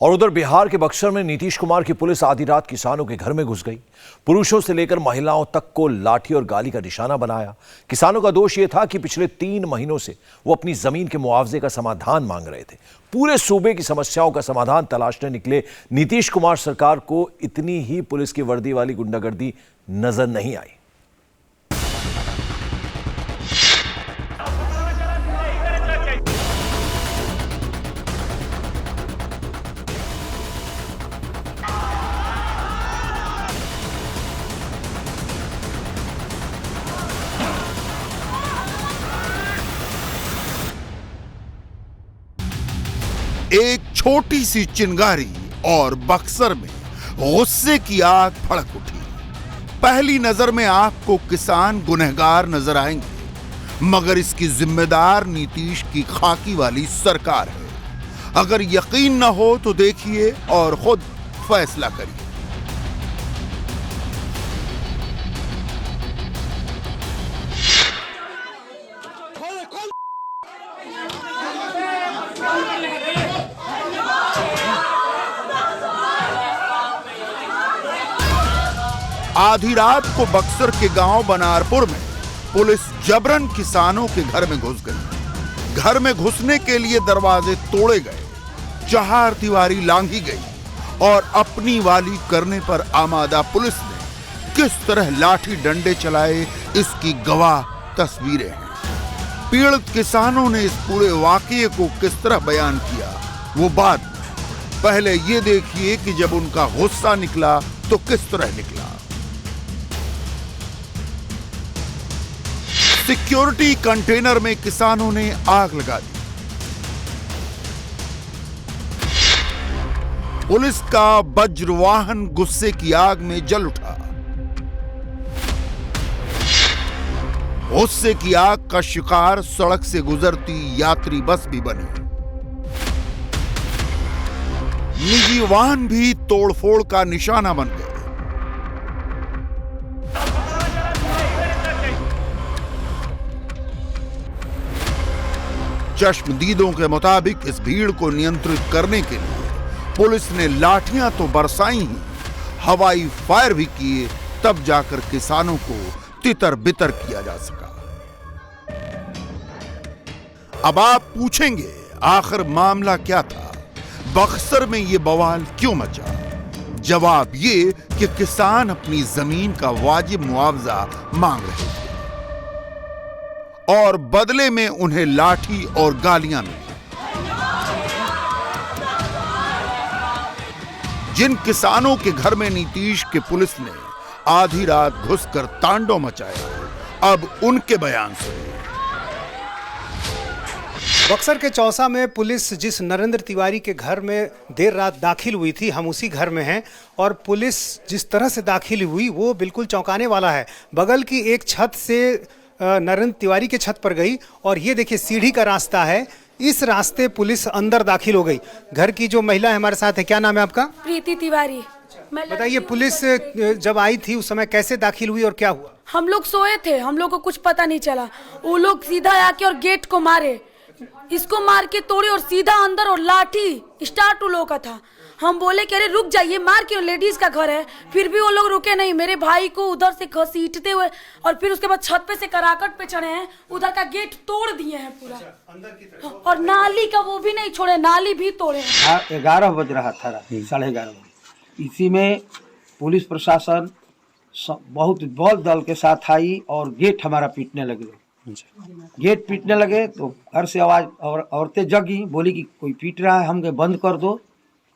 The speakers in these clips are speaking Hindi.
और उधर बिहार के बक्सर में नीतीश कुमार की पुलिस आधी रात किसानों के घर में घुस गई। पुरुषों से लेकर महिलाओं तक को लाठी और गाली का निशाना बनाया। किसानों का दोष यह था कि पिछले 3 महीनों से वो अपनी जमीन के मुआवजे का समाधान मांग रहे थे। पूरे सूबे की समस्याओं का समाधान तलाशने निकले नीतीश कुमार सरकार को इतनी ही पुलिस की वर्दी वाली गुंडागर्दी नजर नहीं आई। एक छोटी सी चिंगारी और बक्सर में गुस्से की आग भड़क उठी। पहली नजर में आपको किसान गुनहगार नजर आएंगे, मगर इसकी जिम्मेदार नीतीश की खाकी वाली सरकार है। अगर यकीन न हो तो देखिए और खुद फैसला करिए। आधी रात को बक्सर के गांव बनारपुर में पुलिस जबरन किसानों के घर में घुस गई। घर में घुसने के लिए दरवाजे तोड़े गए, चार दीवारी लांघी गई और अपनी वाली करने पर आमादा पुलिस ने किस तरह लाठी डंडे चलाए, इसकी गवाह तस्वीरें हैं। पीड़ित किसानों ने इस पूरे वाकये को किस तरह बयान किया, वो बात पहले ये देखिए कि जब उनका गुस्सा निकला तो किस तरह निकला। सिक्योरिटी कंटेनर में किसानों ने आग लगा दी। पुलिस का वज्रवाहन गुस्से की आग में जल उठा। गुस्से की आग का शिकार सड़क से गुजरती यात्री बस भी बनी। निजी वाहन भी तोड़फोड़ का निशाना बन गए। चश्मदीदों के मुताबिक इस भीड़ को नियंत्रित करने के लिए पुलिस ने लाठियां तो बरसाई ही, हवाई फायर भी किए, तब जाकर किसानों को तितर बितर किया जा सका। अब आप पूछेंगे आखिर मामला क्या था, बक्सर में ये बवाल क्यों मचा? जवाब ये कि किसान अपनी जमीन का वाजिब मुआवजा मांग रहे थे और बदले में उन्हें लाठी और गालियां मिली। जिन किसानों के घर में नीतीश के पुलिस ने आधी रात घुसकर तांडव मचाया, अब उनके बयान सुनिए। बक्सर के चौसा में पुलिस जिस नरेंद्र तिवारी के घर में देर रात दाखिल हुई थी, हम उसी घर में हैं, और पुलिस जिस तरह से दाखिल हुई वो बिल्कुल चौंकाने वाला है। बगल की एक छत से नरेंद्र तिवारी के छत पर गई और ये देखिए सीढ़ी का रास्ता है, इस रास्ते पुलिस अंदर दाखिल हो गई। घर की जो महिला है हमारे साथ है, क्या नाम है आपका? प्रीति तिवारी। बताइए, पुलिस जब आई थी उस समय कैसे दाखिल हुई और क्या हुआ? हम लोग सोए थे, हम लोग को कुछ पता नहीं चला। वो लोग सीधा आके और गेट को मारे, इसको मार के तोड़े और सीधा अंदर, और लाठी स्टार्ट उन लोगों का था। हम बोले कि अरे रुक जाइए, मार के, लेडीज का घर है। फिर भी वो लोग रुके नहीं, मेरे भाई को उधर से घसीटते हुए और फिर उसके बाद छत पे से कराकट पे चढ़े हैं, उधर का गेट तोड़ दिए हैं पूरा, अंदर की तरफ। और नाली का वो भी नहीं छोड़े, नाली भी तोड़े हैं। 11 बज रहा था, 11:30 बजे। इसी में पुलिस प्रशासन बहुत बल दल के साथ आई और गेट हमारा पीटने लगे। गेट पीटने लगे तो घर से आवाज, और औरतें जगी, बोली कि कोई पीट रहा है, हम कहे बंद कर दो,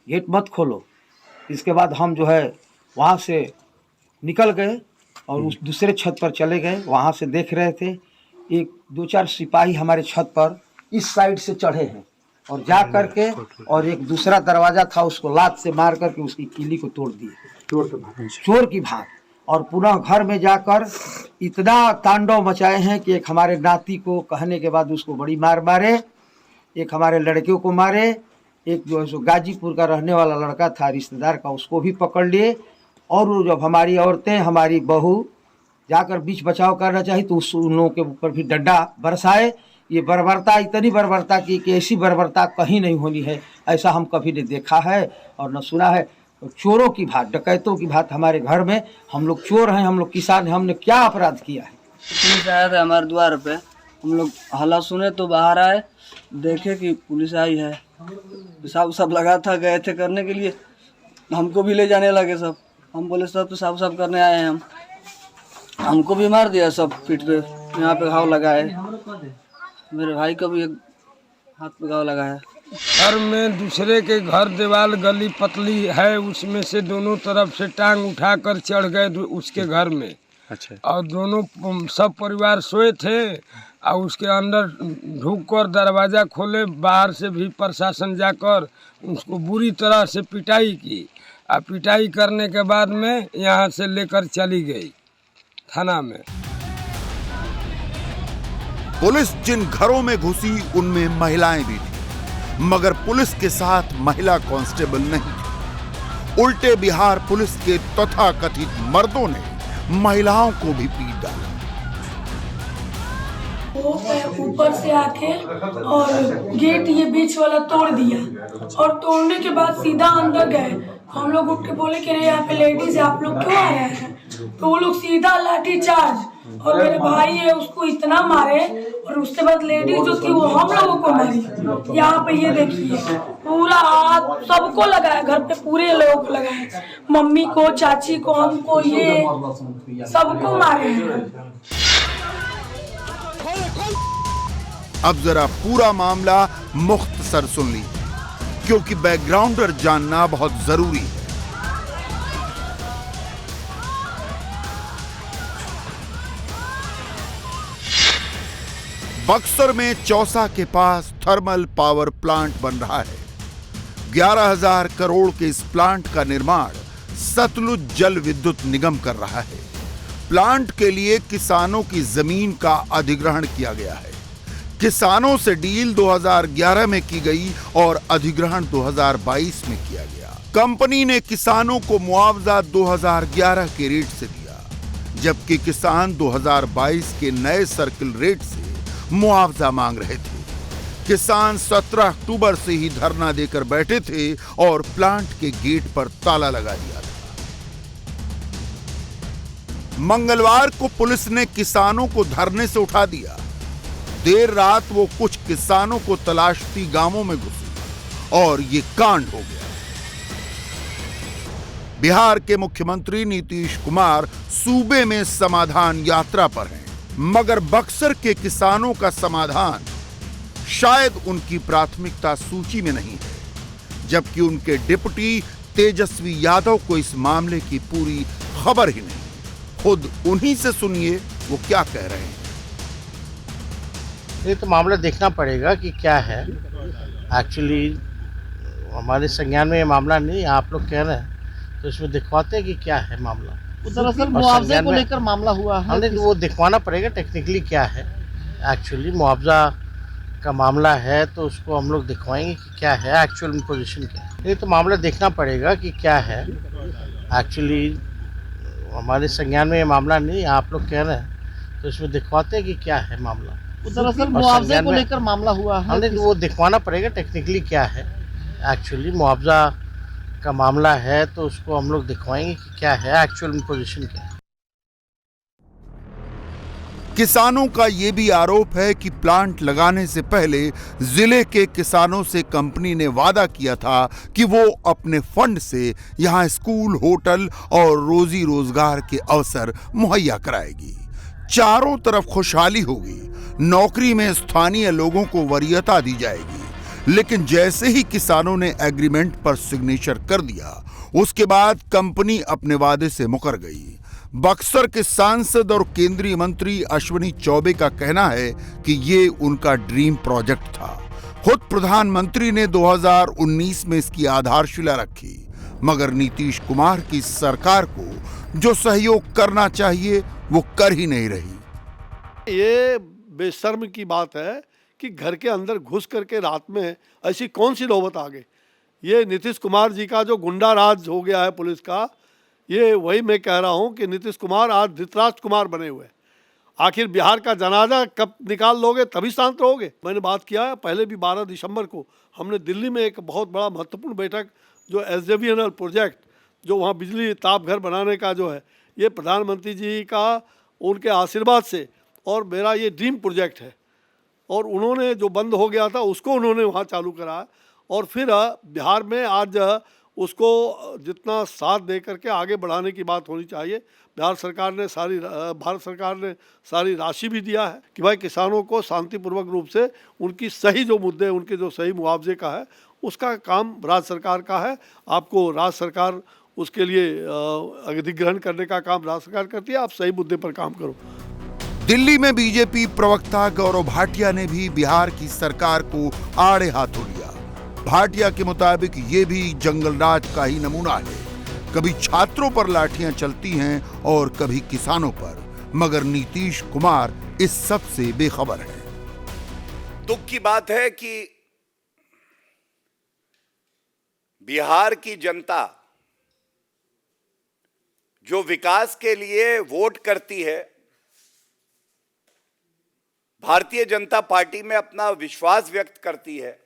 गेट मत खोलो। इसके बाद हम जो है वहाँ से निकल गए और उस दूसरे छत पर चले गए। वहाँ से देख रहे थे, 1-2-4 सिपाही हमारे छत पर इस साइड से चढ़े हैं और जा करके और एक दूसरा दरवाज़ा था उसको लात से मार करके उसकी कीली को तोड़ दिए, चोर की भाग। और पुनः घर में जाकर इतना तांडव मचाए हैं कि एक हमारे नाती को कहने के बाद उसको बड़ी मार मारे, एक हमारे लड़कियों को मारे, एक जो है सो गाजीपुर का रहने वाला लड़का था रिश्तेदार का, उसको भी पकड़ लिए। और जब हमारी औरतें, हमारी बहू जाकर बीच बचाव करना चाहिए तो उन लोगों के ऊपर भी डंडा बरसाए। ये बर्बरता, इतनी बर्बरता की कि ऐसी बर्बरता कहीं नहीं होनी है, ऐसा हम कभी नहीं देखा है और न सुना है। चोरों की बात, डकैतों की बात हमारे घर में, हम लोग चोर हैं, हम लोग किसान हैं, हमने क्या अपराध किया है? पुलिस आया था हमारे द्वार पे, हम लोग हल्ला सुने तो बाहर आए, देखे कि पुलिस आई है। पेशाब सब लगा था, गए थे करने के लिए, हमको भी ले जाने लगे सब। हम बोले सब पेशाब सब करने आए हैं हम, हमको भी मार दिया सब पीठ पे, यहाँ पे घाव लगा है, मेरे भाई को भी एक हाथ पे घाव लगा है। घर में दूसरे के घर दीवार गली पतली है, उसमें से दोनों तरफ से टांग उठाकर चढ़ गए उसके घर में। अच्छा। और दोनों सब परिवार सोए थे और उसके अंदर ढुककर दरवाज़ा खोले, बाहर से भी प्रशासन जाकर उसको बुरी तरह से पिटाई की और पिटाई करने के बाद में यहाँ से लेकर चली गई थाना में। पुलिस जिन घरों में घुसी उनमें महिलाएं भी थी, मगर पुलिस के साथ महिला कांस्टेबल नहीं थी। उल्टे बिहार पुलिस के तथाकथित मर्दों ने महिलाओं को भी पीट डाला। वो ऊपर से आके और गेट ये बीच वाला तोड़ दिया और तोड़ने के बाद सीधा अंदर गए। हम लोग उठ के बोले कि नहीं यहाँ पे लेडीज है, आप लोग क्यों आए हैं? तो वो लोग सीधा लाठी चार्ज, और मेरे भाई है उसको इतना मारे और उसके बाद लेडीज जो थी वो हम लोगों को मारी। यहाँ पे ये देखिए पूरा हाथ सबको लगा है, घर पे पूरे लोगों को लगा है, मम्मी को, चाची को, हमको, ये सबको मारे हैं। अब जरा पूरा मामला मुख्तसर सुन ली, क्योंकि बैकग्राउंडर जानना बहुत जरूरी है। बक्सर में चौसा के पास थर्मल पावर प्लांट बन रहा है। 11,000 करोड़ के इस प्लांट का निर्माण सतलुज जल विद्युत निगम कर रहा है। प्लांट के लिए किसानों की जमीन का अधिग्रहण किया गया है। किसानों से डील 2011 में की गई और अधिग्रहण 2022 में किया गया। कंपनी ने किसानों को मुआवजा 2011 के रेट से दिया, जबकि किसान 2022 के नए सर्किल रेट से मुआवजा मांग रहे थे। किसान 17 अक्टूबर से ही धरना देकर बैठे थे और प्लांट के गेट पर ताला लगा दिया था। मंगलवार को पुलिस ने किसानों को धरने से उठा दिया। देर रात वो कुछ किसानों को तलाशती गांवों में घुसी और ये कांड हो गया। बिहार के मुख्यमंत्री नीतीश कुमार सूबे में समाधान यात्रा पर हैं, मगर बक्सर के किसानों का समाधान शायद उनकी प्राथमिकता सूची में नहीं है, जबकि उनके डिप्टी तेजस्वी यादव को इस मामले की पूरी खबर ही नहीं। खुद उन्हीं से सुनिए वो क्या कह रहे हैं। ये तो मामला देखना पड़ेगा कि क्या है। एक्चुअली हमारे संज्ञान में ये मामला नहीं, आप लोग कह रहे हैं तो इसमें दिखवाते हैं कि क्या है मामला। दरअसल मुआवजे को लेकर मामला हुआ है, हमने वो दिखवाना पड़ेगा टेक्निकली क्या है। एक्चुअली मुआवजा का मामला है तो उसको हम लोग दिखवाएंगे कि क्या है एक्चुअल पोजीशन क्या है। ये तो मामला देखना पड़ेगा कि क्या है। एक्चुअली हमारे संज्ञान में ये मामला नहीं, आप लोग कह रहे हैं तो इसमें दिखवाते हैं कि क्या है मामला। दरअसल मुआवजे को लेकर मामला हुआ है, हमने वो दिखवाना पड़ेगा टेक्निकली क्या है। एक्चुअली मुआवजा का मामला है तो उसको हम लोग दिखवाएंगे कि क्या है एक्चुअल पोजीशन क्या है। किसानों का यह भी आरोप है कि प्लांट लगाने से पहले जिले के किसानों से कंपनी ने वादा किया था कि वो अपने फंड से यहां स्कूल, होटल और रोजी रोजगार के अवसर मुहैया कराएगी। चारों तरफ खुशहाली होगी, नौकरी में स्थानीय लोगों को वरीयता दी जाएगी। लेकिन जैसे ही किसानों ने एग्रीमेंट पर सिग्नेचर कर दिया, उसके बाद कंपनी अपने वादे से मुकर गई। बक्सर के सांसद और केंद्रीय मंत्री अश्विनी चौबे का कहना है कि ये उनका ड्रीम प्रोजेक्ट था। खुद प्रधानमंत्री ने 2019 में इसकी आधारशिला रखी, मगर नीतीश कुमार की सरकार को जो सहयोग करना चाहिए वो कर ही नहीं रही। ये बेशर्म की बात है कि घर के अंदर घुस करके रात में ऐसी कौन सी नौबत आ गई। ये नीतीश कुमार जी का जो गुंडा राज हो गया है पुलिस का, ये वही मैं कह रहा हूँ कि नीतीश कुमार आज धृतराष्ट्र कुमार बने हुए। आखिर बिहार का जनाजा कब निकाल लोगे तभी शांत रहोगे। मैंने बात किया है, पहले भी 12 दिसंबर को हमने दिल्ली में एक बहुत बड़ा महत्वपूर्ण बैठक, जो SJVNL प्रोजेक्ट, जो वहाँ बिजली ताप घर बनाने का जो है, ये प्रधानमंत्री जी का उनके आशीर्वाद से और मेरा ये ड्रीम प्रोजेक्ट है, और उन्होंने जो बंद हो गया था उसको उन्होंने वहाँ चालू कराया, और फिर बिहार में आज उसको जितना साथ दे करके आगे बढ़ाने की बात होनी चाहिए। भारत सरकार ने सारी राशि भी दिया है कि भाई किसानों को शांतिपूर्वक रूप से उनकी सही जो मुद्दे, उनके जो सही मुआवजे का है, उसका काम राज्य सरकार का है। आपको राज्य सरकार उसके लिए अधिग्रहण करने का काम राज्य सरकार करती है, आप सही मुद्दे पर काम करो। दिल्ली में बीजेपी प्रवक्ता गौरव भाटिया ने भी बिहार की सरकार को आड़े हाथों लिया। भाटिया के मुताबिक ये भी जंगल राज का ही नमूना है। कभी छात्रों पर लाठियां चलती हैं और कभी किसानों पर, मगर नीतीश कुमार इस सब से बेखबर है। दुख की बात है कि बिहार की जनता जो विकास के लिए वोट करती है, भारतीय जनता पार्टी में अपना विश्वास व्यक्त करती है,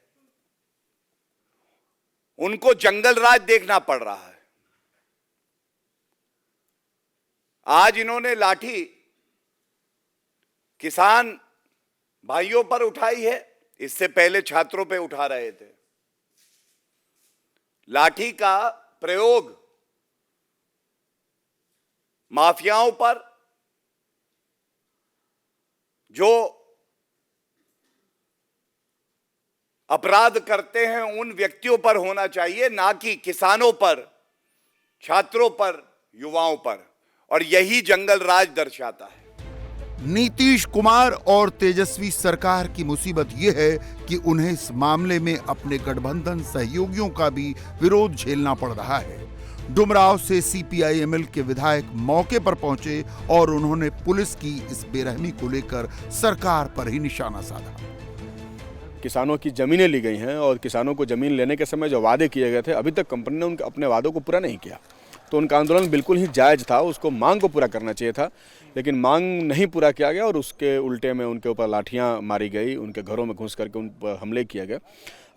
उनको जंगल राज देखना पड़ रहा है। आज इन्होंने लाठी किसान भाइयों पर उठाई है, इससे पहले छात्रों पे उठा रहे थे। लाठी का प्रयोग माफियाओं पर, जो अपराध करते हैं उन व्यक्तियों पर होना चाहिए, ना कि किसानों पर, छात्रों पर, युवाओं पर, और यही जंगल राज दर्शाता है। नीतीश कुमार और तेजस्वी सरकार की मुसीबत यह है कि उन्हें इस मामले में अपने गठबंधन सहयोगियों का भी विरोध झेलना पड़ रहा है। डुमरांव से CPI-ML के विधायक मौके पर पहुंचे और उन्होंने पुलिस की इस बेरहमी को लेकर सरकार पर ही निशाना साधा। किसानों की जमीनें ली गई हैं और किसानों को जमीन लेने के समय जो वादे किए गए थे, अभी तक कंपनी ने अपने वादों को पूरा नहीं किया। तो उनका आंदोलन बिल्कुल ही जायज़ था, उसको मांग को पूरा करना चाहिए था, लेकिन मांग नहीं पूरा किया गया और उसके उल्टे में उनके ऊपर लाठियां मारी गई, उनके घरों में घुस करके उन पर हमले किए गए।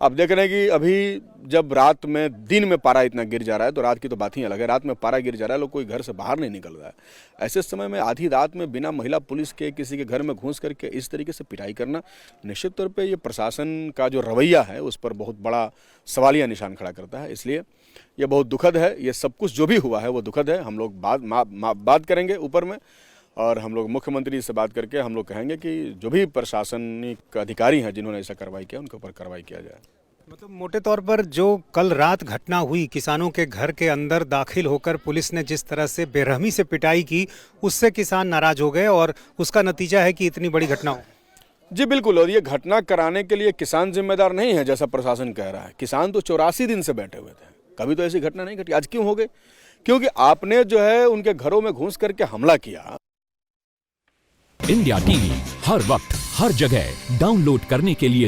अब देख रहे हैं कि अभी जब रात में, दिन में पारा इतना गिर जा रहा है तो रात की तो बात ही अलग है, रात में पारा गिर जा रहा है, लोग कोई घर से बाहर नहीं निकल रहा है। ऐसे समय में आधी रात में बिना महिला पुलिस के किसी के घर में घुस करके इस तरीके से पिटाई करना, निश्चित तौर पे ये प्रशासन का जो रवैया है उस पर बहुत बड़ा सवालिया निशान खड़ा करता है। इसलिए ये बहुत दुखद है, ये सब कुछ जो भी हुआ है वो दुखद है। हम लोग बात करेंगे ऊपर में, और हम लोग मुख्यमंत्री से बात करके हम लोग कहेंगे कि जो भी प्रशासनिक अधिकारी हैं जिन्होंने ऐसा कार्रवाई किया, उनके ऊपर कार्रवाई किया जाए। मतलब मोटे तौर पर जो कल रात घटना हुई, किसानों के घर के अंदर दाखिल होकर पुलिस ने जिस तरह से बेरहमी से पिटाई की, उससे किसान नाराज हो गए और उसका नतीजा है कि इतनी बड़ी घटना हो। जी बिल्कुल, और ये घटना कराने के लिए किसान जिम्मेदार नहीं है जैसा प्रशासन कह रहा है। किसान तो 84 दिन से बैठे हुए थे, कभी तो ऐसी घटना नहीं घटी। आज क्यों हो गई? क्योंकि आपने जो है उनके घरों में घुस करके हमला किया। इंडिया टीवी हर वक्त हर जगह डाउनलोड करने के लिए